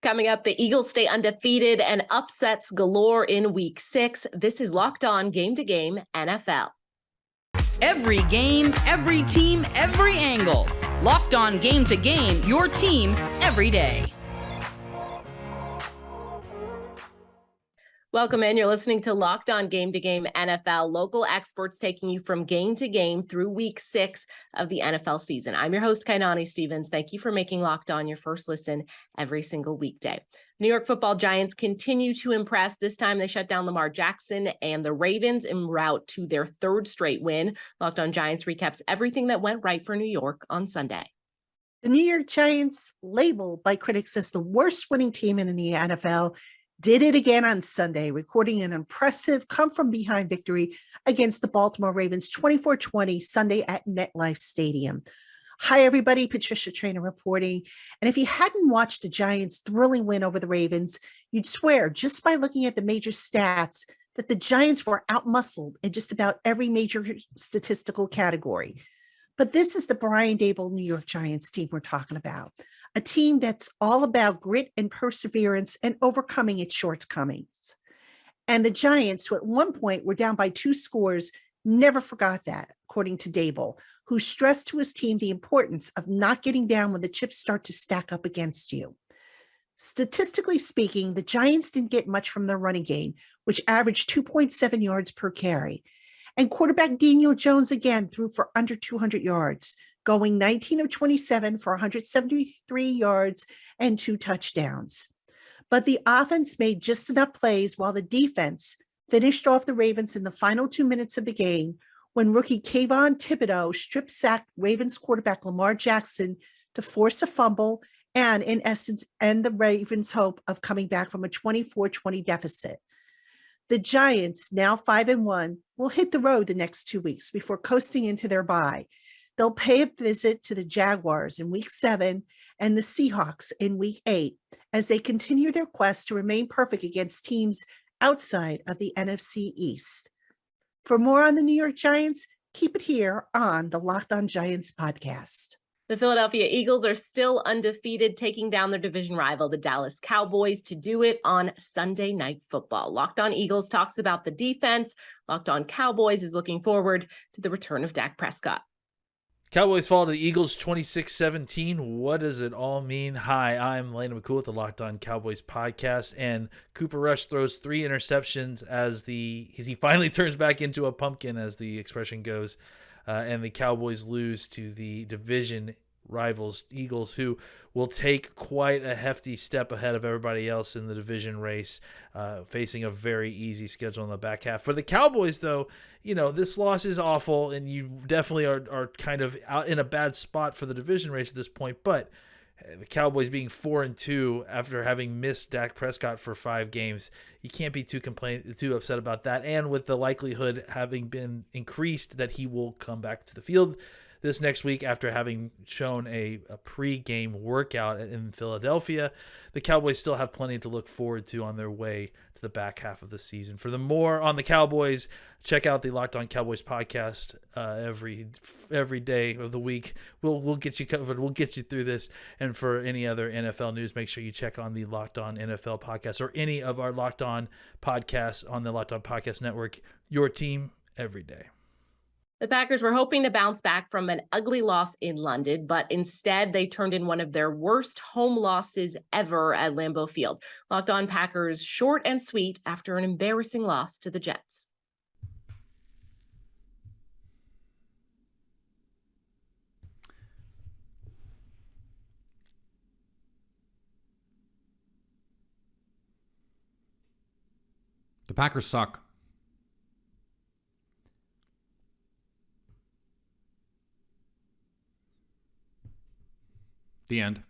Coming up, the Eagles stay undefeated and upsets galore in Week 6. This is Locked On Game to Game NFL. Every game, every team, every angle. Locked On Game to Game, your team every day. Welcome in. You're listening to Locked On Game to Game NFL, local experts taking you from game to game through Week 6 of the NFL season. I'm your host, Kainani Steven. Thank you for making Locked On your first listen every single weekday. New York Football Giants continue to impress. This time they shut down Lamar Jackson and the Ravens en route to their third straight win. Locked On Giants recaps everything that went right for New York on Sunday. The New York Giants, labeled by critics as the worst winning team in the NFL, did it again on Sunday, recording an impressive come-from-behind victory against the Baltimore Ravens 24-20 Sunday at MetLife Stadium. Hi, everybody. Patricia Traynor reporting. And if you hadn't watched the Giants' thrilling win over the Ravens, you'd swear just by looking at the major stats that the Giants were outmuscled in just about every major statistical category. But this is the Brian Daboll New York Giants team we're talking about. A team that's all about grit and perseverance and overcoming its shortcomings. And the Giants, who at one point were down by 2 scores, never forgot that, according to Daboll, who stressed to his team the importance of not getting down when the chips start to stack up against you. Statistically speaking, the Giants didn't get much from their running game, which averaged 2.7 yards per carry. And quarterback Daniel Jones again threw for under 200 yards, going 19 of 27 for 173 yards and 2 touchdowns. But the offense made just enough plays while the defense finished off the Ravens in the final 2 minutes of the game when rookie Kayvon Thibodeau strip-sacked Ravens quarterback Lamar Jackson to force a fumble and, in essence, end the Ravens' hope of coming back from a 24-20 deficit. The Giants, now 5-1, will hit the road the next 2 weeks before coasting into their bye. They'll pay a visit to the Jaguars in Week 7 and the Seahawks in Week 8 as they continue their quest to remain perfect against teams outside of the NFC East. For more on the New York Giants, keep it here on the Locked On Giants podcast. The Philadelphia Eagles are still undefeated, taking down their division rival, the Dallas Cowboys, to do it on Sunday Night Football. Locked On Eagles talks about the defense. Locked On Cowboys is looking forward to the return of Dak Prescott. Cowboys fall to the Eagles 26-17. What does it all mean? Hi, I'm Landon McCool with the Locked On Cowboys podcast, and Cooper Rush throws 3 interceptions as he finally turns back into a pumpkin, as the expression goes, and the Cowboys lose to the division rivals Eagles, who will take quite a hefty step ahead of everybody else in the division race, facing a very easy schedule in the back half. For the Cowboys, though, this loss is awful, and you definitely are kind of out in a bad spot for the division race at this point. But the Cowboys being 4-2 after having missed Dak Prescott for 5 games, you can't be too upset about that. And with the likelihood having been increased that he will come back to the field this next week after having shown a pre-game workout in Philadelphia, the Cowboys still have plenty to look forward to on their way to the back half of the season. For the more on the Cowboys, check out the Locked On Cowboys podcast every day of the week. We'll get you covered. We'll get you through this. And for any other NFL news, make sure you check on the Locked On NFL podcast or any of our Locked On podcasts on the Locked On Podcast Network. Your team every day. The Packers were hoping to bounce back from an ugly loss in London, but instead they turned in one of their worst home losses ever at Lambeau Field. Locked On Packers short and sweet after an embarrassing loss to the Jets. The Packers suck. The end.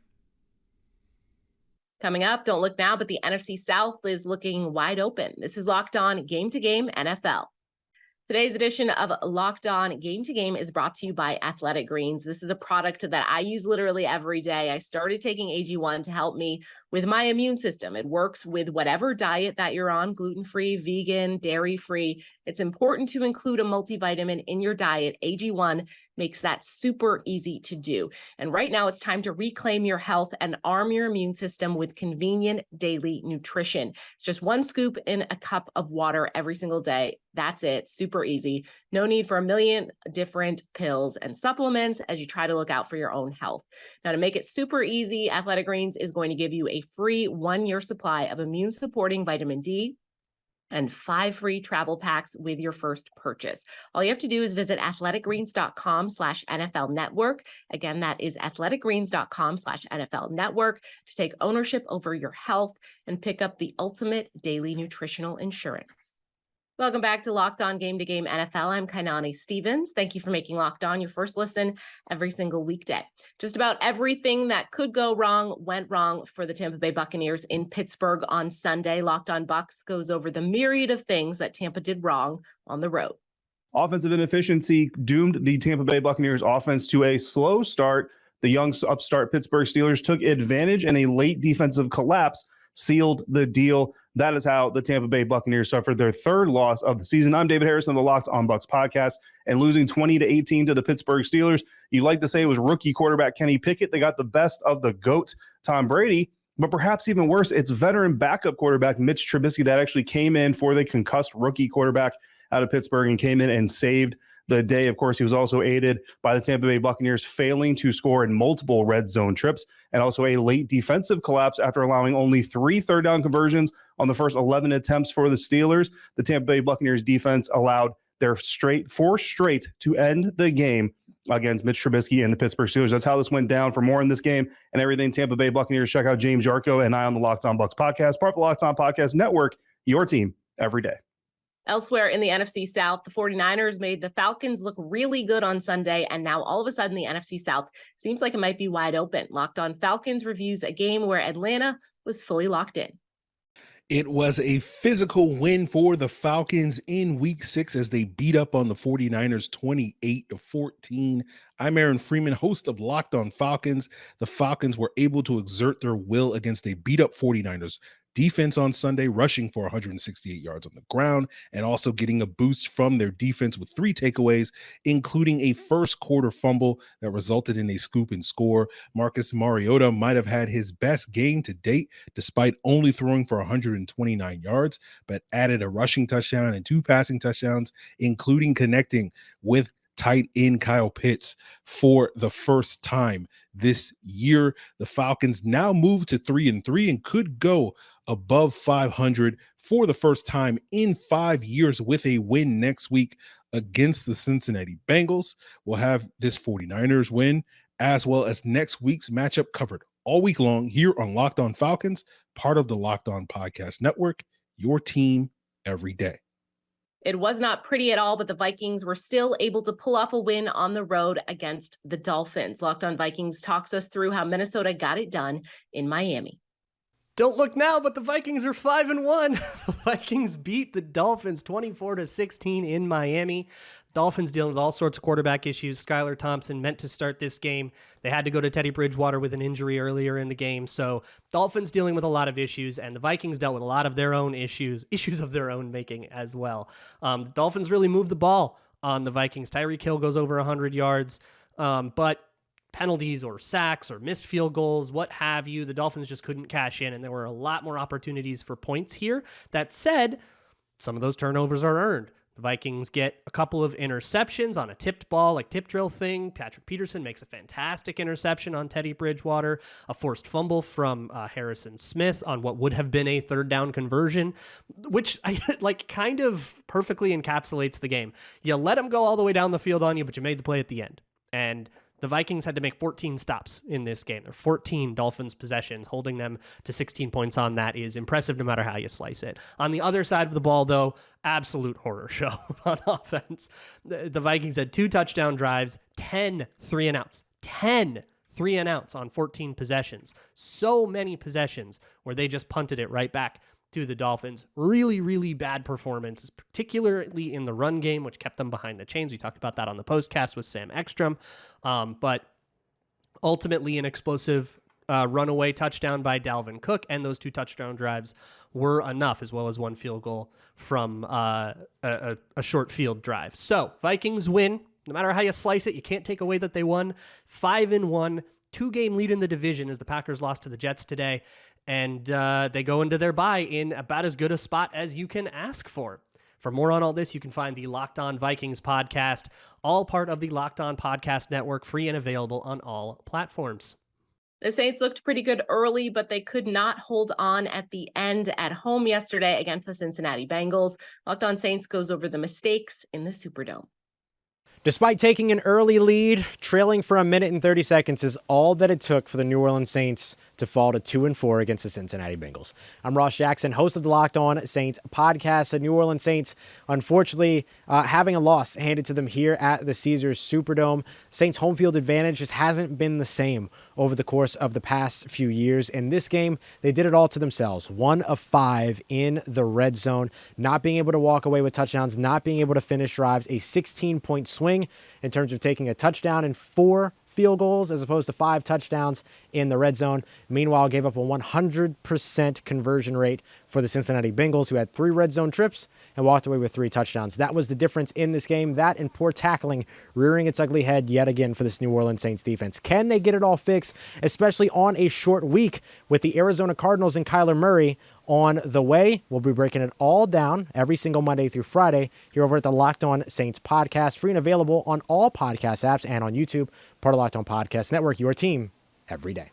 Coming up, don't look now, but the NFC South is looking wide open. This is Locked On Game to Game NFL. Today's edition of Locked On Game to Game is brought to you by Athletic Greens. This is a product that I use literally every day. I started taking AG1 to help me with my immune system. It works with whatever diet that you're on, gluten-free, vegan, dairy-free. It's important to include a multivitamin in your diet. AG1 makes that super easy to do. And right now it's time to reclaim your health and arm your immune system with convenient daily nutrition. It's just one scoop in a cup of water every single day. That's it. Super easy. No need for a million different pills and supplements as you try to look out for your own health. Now, to make it super easy, Athletic Greens is going to give you a free 1-year supply of immune supporting vitamin D and 5 free travel packs with your first purchase. All you have to do is visit athleticgreens.com/NFL network. Again, that is athleticgreens.com/NFL network to take ownership over your health and pick up the ultimate daily nutritional insurance. Welcome back to Locked On Game to Game NFL. I'm Kainani Stevens. Thank you for making Locked On your first listen every single weekday. Just about everything that could go wrong went wrong for the Tampa Bay Buccaneers in Pittsburgh on Sunday. Locked On Bucs goes over the myriad of things that Tampa did wrong on the road. Offensive inefficiency doomed the Tampa Bay Buccaneers offense to a slow start. The young upstart Pittsburgh Steelers took advantage, and a late defensive collapse sealed the deal. That is how the Tampa Bay Buccaneers suffered their third loss of the season. I'm David Harrison of the Locked On Bucs podcast, and losing 20-18 to the Pittsburgh Steelers, you like to say it was rookie quarterback Kenny Pickett. They got the best of the GOAT, Tom Brady, but perhaps even worse, it's veteran backup quarterback Mitch Trubisky that actually came in for the concussed rookie quarterback out of Pittsburgh and came in and saved the day. Of course, he was also aided by the Tampa Bay Buccaneers failing to score in multiple red zone trips and also a late defensive collapse after allowing only 3 third-down conversions on the first 11 attempts for the Steelers. The Tampa Bay Buccaneers defense allowed their four straight to end the game against Mitch Trubisky and the Pittsburgh Steelers. That's how this went down. For more in this game and everything Tampa Bay Buccaneers, check out James Jarko and I on the Locked On Bucs podcast, part of the Locked On Podcast Network, your team every day. Elsewhere in the NFC South, the 49ers made the Falcons look really good on Sunday, and now all of a sudden the NFC South seems like it might be wide open. Locked On Falcons reviews a game where Atlanta was fully locked in. It was a physical win for the Falcons in week 6 as they beat up on the 49ers 28-14. I'm Aaron Freeman, host of Locked On Falcons. The Falcons were able to exert their will against a beat up 49ers defense on Sunday, rushing for 168 yards on the ground and also getting a boost from their defense with 3 takeaways, including a first quarter fumble that resulted in a scoop and score. Marcus Mariota might have had his best game to date, despite only throwing for 129 yards, but added a rushing touchdown and 2 passing touchdowns, including connecting with tight end Kyle Pitts for the first time this year. The Falcons now move to 3-3 and could go above 500 for the first time in 5 years with a win next week against the Cincinnati Bengals. We'll have this 49ers win as well as next week's matchup covered all week long here on Locked On Falcons, part of the Locked On Podcast Network, your team every day. It was not pretty at all, but the Vikings were still able to pull off a win on the road against the Dolphins. Locked On Vikings talks us through how Minnesota got it done in Miami. Don't look now, but the Vikings are 5-1. The Vikings beat the Dolphins 24-16 in Miami. Dolphins dealing with all sorts of quarterback issues. Skylar Thompson meant to start this game. They had to go to Teddy Bridgewater with an injury earlier in the game. So Dolphins dealing with a lot of issues, and the Vikings dealt with a lot of their own issues of their own making as well. The Dolphins really moved the ball on the Vikings. Tyreek Hill goes over 100 yards, but penalties or sacks or missed field goals, what have you, the Dolphins just couldn't cash in, and there were a lot more opportunities for points here. That said, some of those turnovers are earned. The Vikings get a couple of interceptions on a tipped ball, like tip drill thing. Patrick Peterson makes a fantastic interception on Teddy Bridgewater, a forced fumble from Harrison Smith on what would have been a third down conversion, which kind of perfectly encapsulates the game. You let them go all the way down the field on you, but you made the play at the end. And the Vikings had to make 14 stops in this game. There are 14 Dolphins possessions. Holding them to 16 points on that is impressive no matter how you slice it. On the other side of the ball, though, absolute horror show on offense. The Vikings had 2 touchdown drives, 10 3-and-outs. 10 3-and-outs on 14 possessions. So many possessions where they just punted it right back to the Dolphins. Really, really bad performances, particularly in the run game, which kept them behind the chains. We talked about that on the postcast with Sam Ekstrom. But ultimately an explosive runaway touchdown by Dalvin Cook, and those 2 touchdown drives were enough, as well as 1 field goal from a short field drive. So Vikings win. No matter how you slice it, you can't take away that they won 5-1, 2-game lead in the division as the Packers lost to the Jets today. And they go into their bye in about as good a spot as you can ask for. For more on all this, you can find the Locked On Vikings podcast, all part of the Locked On Podcast Network, free and available on all platforms. The Saints looked pretty good early, but they could not hold on at the end at home yesterday against the Cincinnati Bengals. Locked On Saints goes over the mistakes in the Superdome. Despite taking an early lead, trailing for 1 minute and 30 seconds is all that it took for the New Orleans Saints to fall to 2-4 against the Cincinnati Bengals. I'm Ross Jackson, host of the Locked On Saints podcast. The New Orleans Saints, unfortunately, having a loss handed to them here at the Caesars Superdome. Saints' home field advantage just hasn't been the same over the course of the past few years. In this game, they did it all to themselves. 1 of 5 in the red zone, not being able to walk away with touchdowns, not being able to finish drives, a 16-point swing in terms of taking a touchdown and 4 field goals as opposed to 5 touchdowns in the red zone. Meanwhile, gave up a 100% conversion rate for the Cincinnati Bengals, who had 3 red zone trips and walked away with 3 touchdowns. That was the difference in this game. That and poor tackling rearing its ugly head yet again for this New Orleans Saints defense. Can they get it all fixed, especially on a short week with the Arizona Cardinals and Kyler Murray on the way? We'll be breaking it all down every single Monday through Friday here over at the Locked On Saints podcast, free and available on all podcast apps and on YouTube, part of Locked On Podcast Network, your team every day.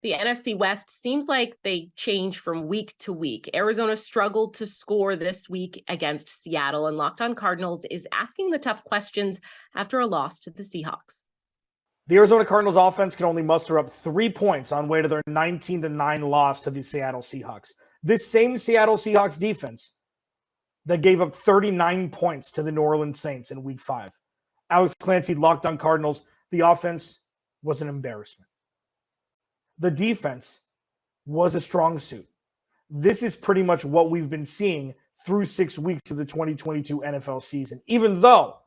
The NFC West seems like they change from week to week. Arizona struggled to score this week against Seattle, and Locked On Cardinals is asking the tough questions after a loss to the Seahawks. The Arizona Cardinals offense can only muster up 3 points on way to their 19-9 loss to the Seattle Seahawks. This same Seattle Seahawks defense that gave up 39 points to the New Orleans Saints in Week 5. Alex Clancy, Locked On Cardinals. The offense was an embarrassment. The defense was a strong suit. This is pretty much what we've been seeing through 6 weeks of the 2022 NFL season, even though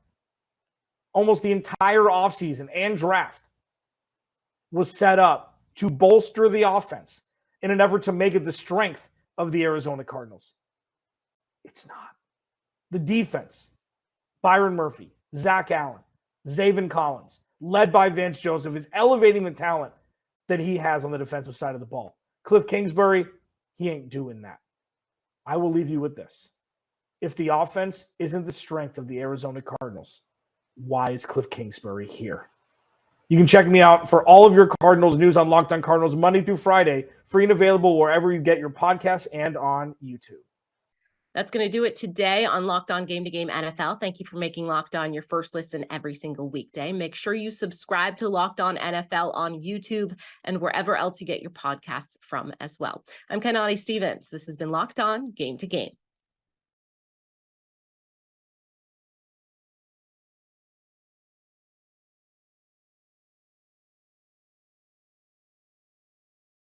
almost the entire offseason and draft was set up to bolster the offense in an effort to make it the strength of the Arizona Cardinals. It's not. The defense, Byron Murphy, Zach Allen, Zaven Collins, led by Vance Joseph, is elevating the talent that he has on the defensive side of the ball. Cliff Kingsbury, he ain't doing that. I will leave you with this. If the offense isn't the strength of the Arizona Cardinals, why is Cliff Kingsbury here? You can check me out for all of your Cardinals news on Locked On Cardinals Monday through Friday, free and available wherever you get your podcasts and on YouTube. That's going to do it today on Locked On Game to Game NFL. Thank you for making Locked On your first listen every single weekday. Make sure you subscribe to Locked On NFL on YouTube and wherever else you get your podcasts from as well. I'm Kainani Stevens. This has been Locked On Game to Game.